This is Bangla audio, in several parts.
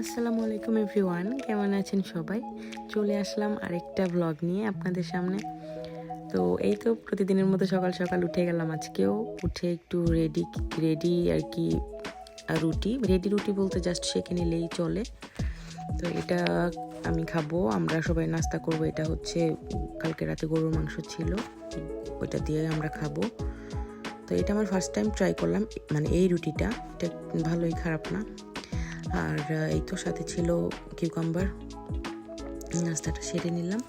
আসসালামু আলাইকুম এভরিওয়ান, কেমন আছেন সবাই? চলে আসলাম আরেকটা ব্লগ নিয়ে আপনাদের সামনে। তো এই তো প্রতিদিনের মতো সকাল সকাল উঠে গেলাম আজকেও। উঠে একটু রেডি আর কি, রুটি বলতে জাস্ট সেঁকে নিলেই চলে। তো এটা আমি খাবো, আমরা সবাই নাস্তা করব। এটা হচ্ছে কালকে রাতে গরুর মাংস ছিল, ওইটা দিয়ে আমরা খাবো। তো এটা আমার ফার্স্ট টাইম ট্রাই করলাম, মানে এই রুটিটা, এটা ভালোই, খারাপ না। আর এই তো সাথে ছিল কিউকাম্বার। নাস্তাটা সেরে নিলাম।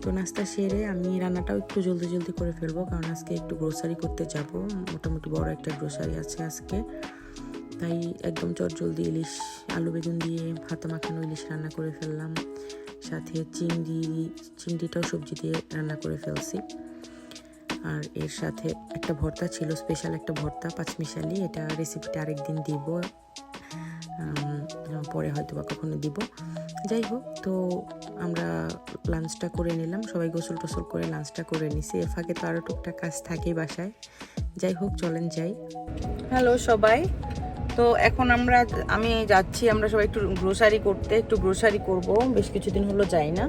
তো নাস্তা সেরে আমি রান্নাটাও একটু জলদি করে ফেলবো, কারণ আজকে একটু গ্রোসারি করতে যাব। মোটামুটি বড় একটা গ্রোসারি আছে আজকে, তাই একদম জলদি ইলিশ, আলু বেগুন দিয়ে হাতে মাখানো ইলিশ রান্না করে ফেললাম। সাথে চিংড়িটাও সবজি দিয়ে রান্না করে ফেলছি। আর এর সাথে একটা ভর্তা ছিল, স্পেশাল একটা ভর্তা, পাঁচমিশালি। এটা রেসিপিটা আরেকদিন দিব, পরে হয়তো বা কখনো দিব। যাই হোক, তো আমরা লাঞ্চটা করে নিলাম, সবাই গোসল টোসল করে লাঞ্চটা করে নিছি। এর ফাঁকে তো আরও টুকটাক কাজ থাকেই বাসায়। যাই হোক, চলেন যাই। হ্যালো সবাই, তো এখন আমি যাচ্ছি, আমরা সবাই একটু গ্রোসারি করব। বেশ কিছুদিন হলো যাই না।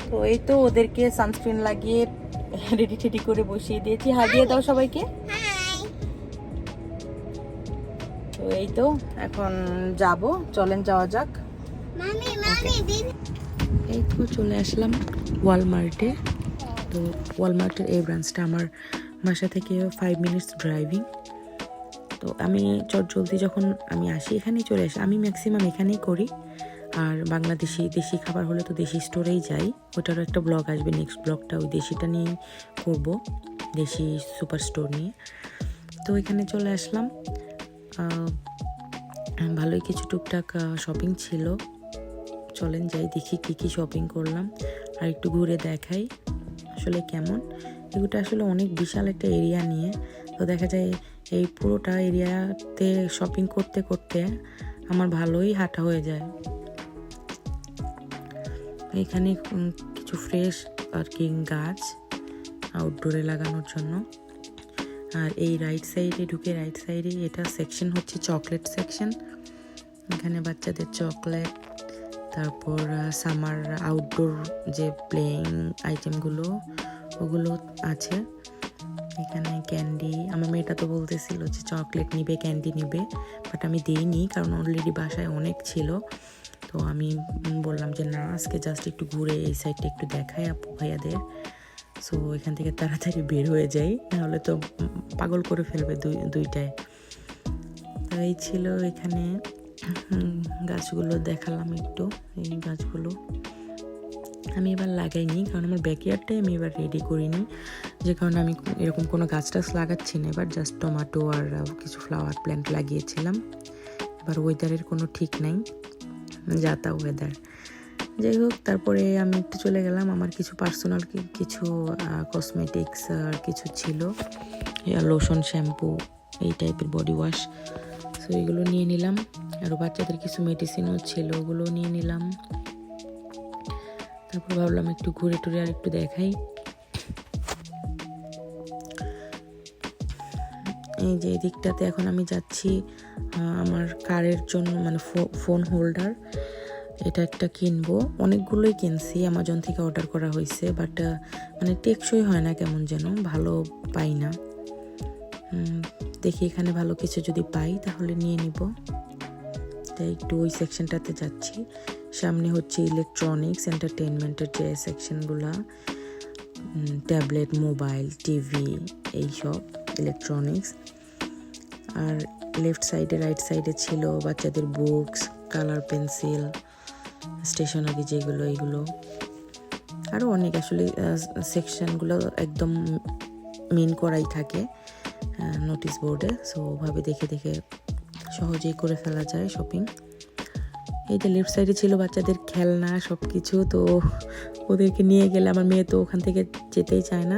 তো এই তো ওদেরকে সানস্ক্রিন লাগিয়ে রেডি করে বসিয়ে দিয়েছি। হাগিয়ে দাও সবাইকে। তো এই তো এখন যাব, চলেন যাওয়া যাক। এই তো চলে আসলাম ওয়ালমার্টে। তো ওয়ালমার্টের এই ব্রাঞ্চটা আমার বাসা থেকে 5 মিনিটস ড্রাইভিং। তো আমি জলদি যখন আমি আসি, এখানেই চলে আসি। আমি ম্যাক্সিমাম এখানেই করি। আর দেশি খাবার হলে তো দেশি স্টোরেই যাই। ওটারও একটা ব্লগ আসবে, নেক্সট ব্লগটা ওই দেশিটা নিয়েই করব, দেশি সুপার স্টোর নিয়ে। তো এখানে চলে আসলাম। ভালোই কিছু টুকটাক শপিং ছিল। চলেন যাই, দেখি কী শপিং করলাম আর একটু ঘুরে দেখাই আসলে কেমন। এগুলো আসলে অনেক বিশাল একটা এরিয়া নিয়ে, তো দেখা যায় এই পুরোটা এরিয়াতে শপিং করতে করতে আমার ভালোই হাঁটা হয়ে যায়। এখানে কিছু ফ্রেশ আর কি গাছ আউটডোরে লাগানোর জন্য। আর এই রাইট সাইডে এটা সেকশন হচ্ছে চকলেট সেকশন। এখানে বাচ্চাদের চকলেট, তারপর সামার আউটডোর যে প্লেয়িং আইটেমগুলো, ওগুলো আছে। এখানে ক্যান্ডি, আমার মেয়েটা তো বলতেছিল যে চকলেট নিবে, ক্যান্ডি নিবে, বাট আমি দিইনি, কারণ অলরেডি বাসায় অনেক ছিল। তো আমি বললাম যে না, আজকে জাস্ট একটু ঘুরে এই সাইডটা একটু দেখাই আপু ভাইয়াদের। সো এখান থেকে তাড়াতাড়ি বের হয়ে যাই, নাহলে তো পাগল করে ফেলবে দুইটায়। তো এই ছিল এখানে গাছগুলো দেখালাম একটু। এই গাছগুলো আমি এবার লাগাইনি, কারণ আমার ব্যাকইয়ার্ডটাই আমি এবার রেডি করিনি, যে কারণে আমি এরকম কোনো গাছ লাগাচ্ছি না। এবার জাস্ট টমেটো আর কিছু ফ্লাওয়ার প্ল্যান্ট লাগিয়েছিলাম। এবার ওয়েদারের কোনো ঠিক নাই, যা তা ওয়েদার। যাই হোক, তারপরে আমি একটু চলে গেলাম, আমার কিছু পার্সোনাল কিছু কসমেটিক্স আর কিছু ছিল, লোশন, শ্যাম্পু, এই টাইপের বডি ওয়াশ। সো এগুলো নিয়ে নিলাম। আরও বাচ্চাদের কিছু মেডিসিনও ছিল, ওগুলো নিয়ে নিলাম। তারপর ভাবলাম একটু ঘুরে টুরে আর একটু দেখাই। এই যে দিকটাতে এখন আমি যাচ্ছি আমার কারের জন্য, মানে ফোন হোল্ডার, এটা একটা কিনবো। অনেকগুলোই কিনছি, অ্যামাজন থেকে অর্ডার করা হয়েছে, বাট মানে টেকসই হয় না, কেমন যেন ভালো পাই না। দেখি এখানে ভালো কিছু যদি পাই তাহলে নিয়ে নিব। তাই একটু ওই সেকশনটাতে যাচ্ছি। সামনে হচ্ছে ইলেকট্রনিক্স, এন্টারটেনমেন্টের যে সেকশনগুলা, ট্যাবলেট, মোবাইল, টিভি, এইসব ইলেকট্রনিক্স। আর লেফট সাইডে, রাইট সাইডে ছিল বাচ্চাদের বুকস, কালার পেন্সিল, স্টেশনারি যেগুলো, এইগুলো আরও অনেক। আসলে সেকশনগুলো একদম মেন করাই থাকে নোটিশ বোর্ডে, সো ওভাবে দেখে সহজেই করে ফেলা যায় শপিং। এই যে লেফট সাইডে ছিল বাচ্চাদের খেলনা, সব কিছু। তো ওদেরকে নিয়ে গেলে আমার মেয়ে তো ওখান থেকে যেতেই চায় না,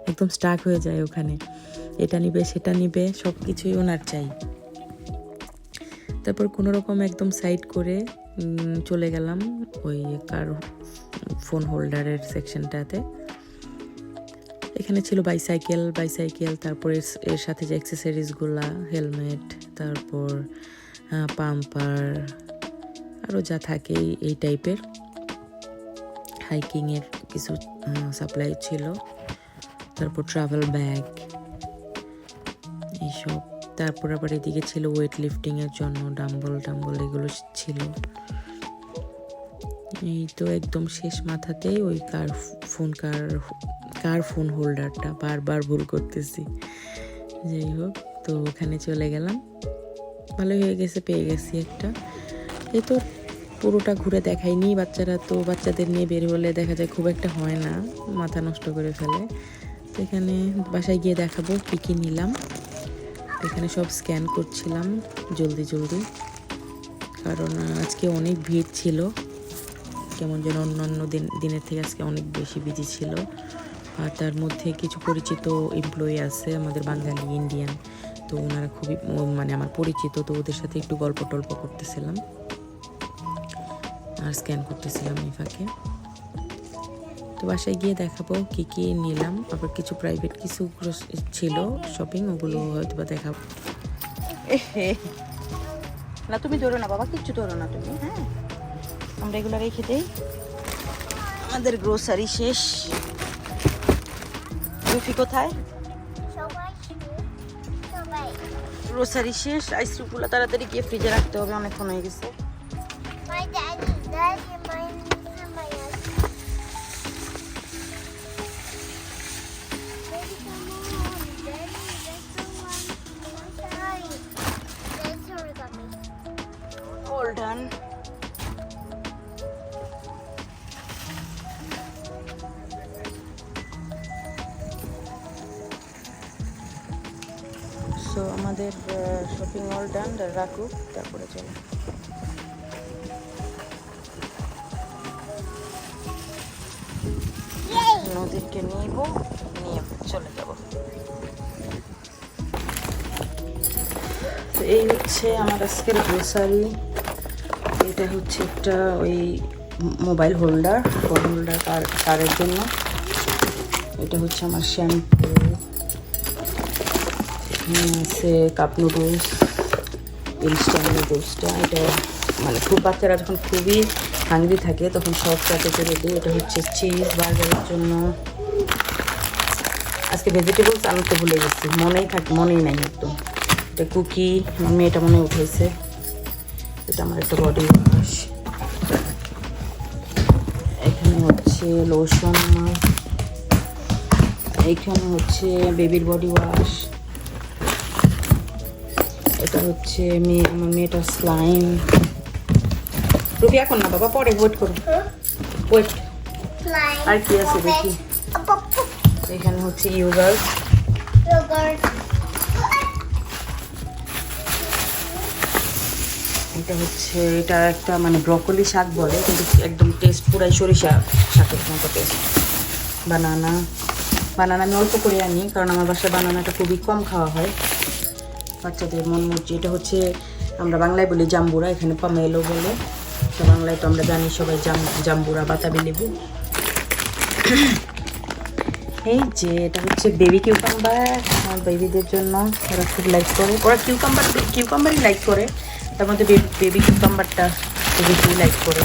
একদম স্টাক হয়ে যায় ওখানে, এটা নিবে সেটা নিবে, সব কিছুই ওনার চাই। তারপর কোনো রকম একদম সাইড করে চলে গেলাম ওই কার ফোন হোল্ডারের সেকশনটাতে। এখানে ছিল বাইসাইকেল, তারপর এর সাথে যে অ্যাক্সেসরিজগুলা, হেলমেট, তারপর পাম্পার, আরও যা থাকে এই টাইপের হাইকিংয়ের কিছু সাপ্লাই ছিল, তারপর ট্রাভেল ব্যাগ এইসব। তারপর আবার এদিকে ছিল ওয়েট লিফটিংয়ের জন্য ডাম্বল এগুলো ছিল। এই তো একদম শেষ মাথাতেই ওই কার ফোন হোল্ডারটা বারবার ভুল করতেছি। যাই হোক, তো ওখানে চলে গেলাম, ভালোই হয়ে গেছে, পেয়ে গেছি একটা। এই তো পুরোটা ঘুরে দেখাইনি, বাচ্চাদের নিয়ে বের হলে দেখা যায় খুব একটা হয় না, মাথা নষ্ট করে ফেলে। তো এখানে বাসায় গিয়ে দেখাবো কী কী নিলাম। এখানে সব স্ক্যান করছিলাম জলদি, কারণ আজকে অনেক ভিড় ছিল, কেমন যেন অন্যান্য দিনের থেকে আজকে অনেক বেশি বিজি ছিল। আর তার মধ্যে কিছু পরিচিত এমপ্লয়ি আছে আমাদের বাঙালি ইন্ডিয়ান, তো ওনারা খুবই মানে আমার পরিচিত, তো ওদের সাথে একটু গল্প টল্প করতেছিলাম আর স্ক্যান করতেছিলাম এই ফাঁকে। তো বাসায় গিয়ে দেখাবো কি কি নিলাম, আবার কিছু প্রাইভেট কিছু ছিল শপিং, ওগুলো হয়তো বা দেখাবো। না তুমি ধরো না বাবা, কিচ্ছু ধরো না তুমি। হ্যাঁ, আমরা এগুলো রেখে দেই। আমাদের গ্রোসারি শেষ। রুফি কোথায়? গ্রোসারি শেষ। আইসক্রিমগুলো তাড়াতাড়ি গিয়ে ফ্রিজে রাখতে হবে, অনেকক্ষণ হয়ে গেছে। All done. সো আমাদের শপিং অল ডান, রাখু, তারপরে চলো। নদীকে নিয়ে চলে যাব। তো এই হচ্ছে আমার আজকের গ্রোসারি। এটা হচ্ছে একটা ওই মোবাইল হোল্ডার, ফোন হোল্ডার কারের জন্য। এটা হচ্ছে আমার শ্যাম্পু, আছে কাপ নুডলস, ইনস্ট্যান্ট নুডলসটা। এটা মানে খুব বাচ্চারা যখন খুবই হাঙ্গরি থাকে তখন সব প্যাকে করে দিই। এটা হচ্ছে চিজ বার্গারের জন্য। আজকে ভেজিটেবলস আনতে ভুলে গেছি, মনেই নাই একদম। এটা কুকি, আমার মেয়েটা মনে উঠেছে। এটা আমার একটা বডি ওয়াশ। এখানে হচ্ছে লোশন, এইখানে হচ্ছে বেবির বডি ওয়াশ। এটা হচ্ছে আমার মেয়েটার স্লাইম। রুবি এখন না বাবা, পরে ওয়েট করুন, ওয়েট। আর কি আছে দেখি। এখানে হচ্ছে ইয়োগার্ট। এটা একটা মানে ব্রকলি শাক বলে, কিন্তু একদম টেস্ট পুরাই সরিষা শাকের মতো টেস্ট। বানানা আমি অল্প করে আনি, কারণ আমার বাসায় বানানাটা খুবই কম খাওয়া হয়, বাচ্চাদের মন মর্জি। এটা হচ্ছে আমরা বাংলায় বলি জাম্বুরা, এখানে পামেলো বলে। তো বাংলায় তো আমরা জানি সবাই জাম্বুরা, বাতাবি লেবু। এই যে এটা হচ্ছে বেবি কিউকাম্বার, আমার বেবিদের জন্য। ওরা খুব লাইক করে, ওরা কিউকাম্বারই লাইক করে, তার মধ্যে বেবি কিউকাম্বারটা বেশি লাইক করে।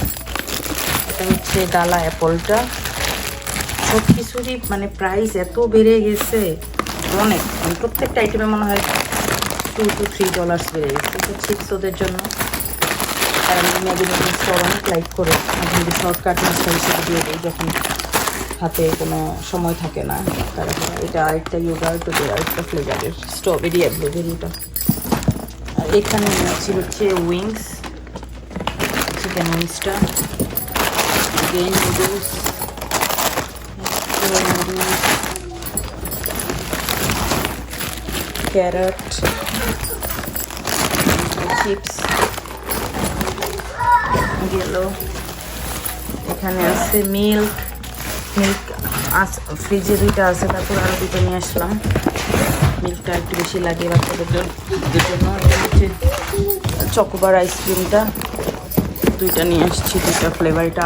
এটা হচ্ছে ডালা অ্যাপলটা। সব কিছুরই মানে প্রাইস এত বেড়ে গেছে অনেক, মানে প্রত্যেকটা আইটেমে মনে হয় $2 to $3 বেড়ে গেছে। তো চিপস ওদের জন্য। আর আমি ম্যাগি নুডলসটা অনেক লাইক করে, আমি শর্টকাট নাস্তা হিসেবে দিয়ে দিই যখন হাতে কোনো সময় থাকে না। তারপর এটা আরেকটা ইয়োগার্ট, ওদের আরেকটা ফ্লেভারের স্ট্রবেরি আর ব্লুবেরিটা। আর এখানে আছে হচ্ছে উইংস, চিকেন উইংসটা, গ্রেন নুডলস, ক্যারট, চিপস, গেল। এখানে আছে মিল্ক ফ্রিজে 2টা আছে, তারপর আরও 2টা নিয়ে আসলাম। মিল্কটা একটু বেশি লাগে বাচ্চাদের জন্য। এটা হচ্ছে চকোবার আইসক্রিমটা, 2টা নিয়ে আসছি, 2টা ফ্লেভার। এটা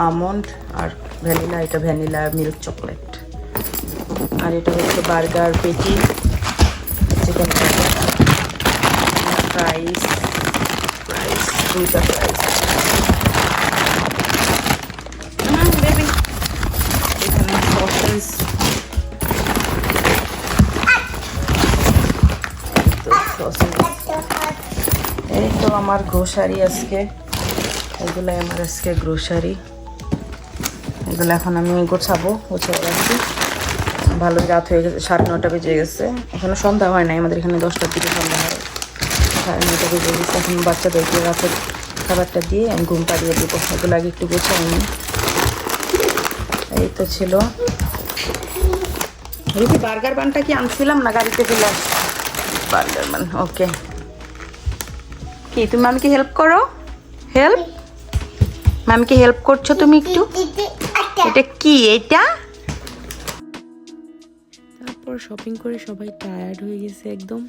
আমন্ড আর ভ্যানিলা, এটা ভ্যানিলা মিল্ক চকলেট। আর এটা হচ্ছে বার্গার পেটি, চিকেন ফ্রাইস, 2টা ফ্রাইস। আমার গ্রোসারি আজকে, এগুলাই আমার আজকে গ্রোসারি। এগুলো এখন আমি গোছাবো, গোছাবো রাখছি। ভালো রাত হয়ে গেছে, 9:30 বেজে গেছে, এখনো সন্ধ্যা হয় নাই, আমাদের এখানে 10টার দিকে সন্ধ্যা হয়। 9:30 বেজে গেছে। এখন বাচ্চাদেরকে রাতের খাবারটা দিয়ে আমি ঘুম পাড়িয়ে দেবো। এগুলো আগে একটু গোছাই নি। এই তো ছিল। রুটি বার্গার বানটা কি আনছিলাম না গাড়িতে ফেলে? বার্গার বান, ওকে। কি তুমি মামিকে হেল্প করো? হেল্প, মামিকে হেল্প করছো তুমি একটু? এটা কি এটা? তারপর শপিং করে সবাই টায়ার্ড হয়ে গেছে একদম।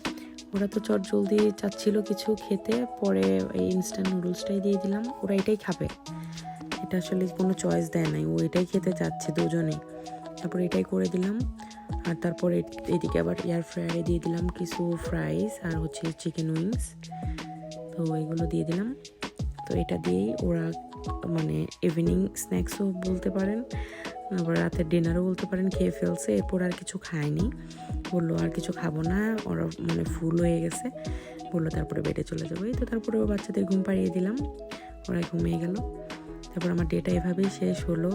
ওরা তো চট জলদি চাচ্ছিল কিছু খেতে, পরে এই ইনস্ট্যান্ট নুডলসটাই দিয়ে দিলাম। ওরা এটাই খাবে, এটা আসলে কোনো চয়েস দেয় নাই, ও এটাই খেতে চাচ্ছে দুজনেই। তারপর এটাই করে দিলাম। আর তারপর এদিকে আবার এয়ার ফ্রায়ারে দিয়ে দিলাম কিছু ফ্রাইস আর হচ্ছে চিকেন উইংস, তো এগুলো দিয়ে দিলাম। তো এটা দিয়েই ওরা মানে ইভিনিং স্ন্যাক্সও বলতে পারেন, আবার রাতের ডিনারও বলতে পারেন, খেয়ে ফেলছে। এরপর আর কিছু খায়নি, বললো আর কিছু খাবো না, ওরা মানে ফুল হয়ে গেছে বললো, তারপরে বেডে চলে যাবো। এই তো তারপরে ও বাচ্চাদের ঘুম পাড়িয়ে দিলাম, ওরা ঘুমিয়ে গেল। তারপর আমার ডেটা এভাবেই শেষ হলো।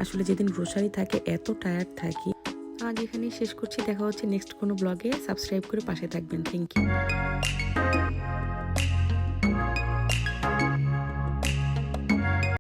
আসলে যেদিন গ্রোসারি থাকে এত টায়ার্ড থাকি। আজ এখানেই শেষ করছি, দেখা হচ্ছে নেক্সট কোনো ব্লগে। সাবস্ক্রাইব করে পাশে থাকবেন, থ্যাংক ইউ।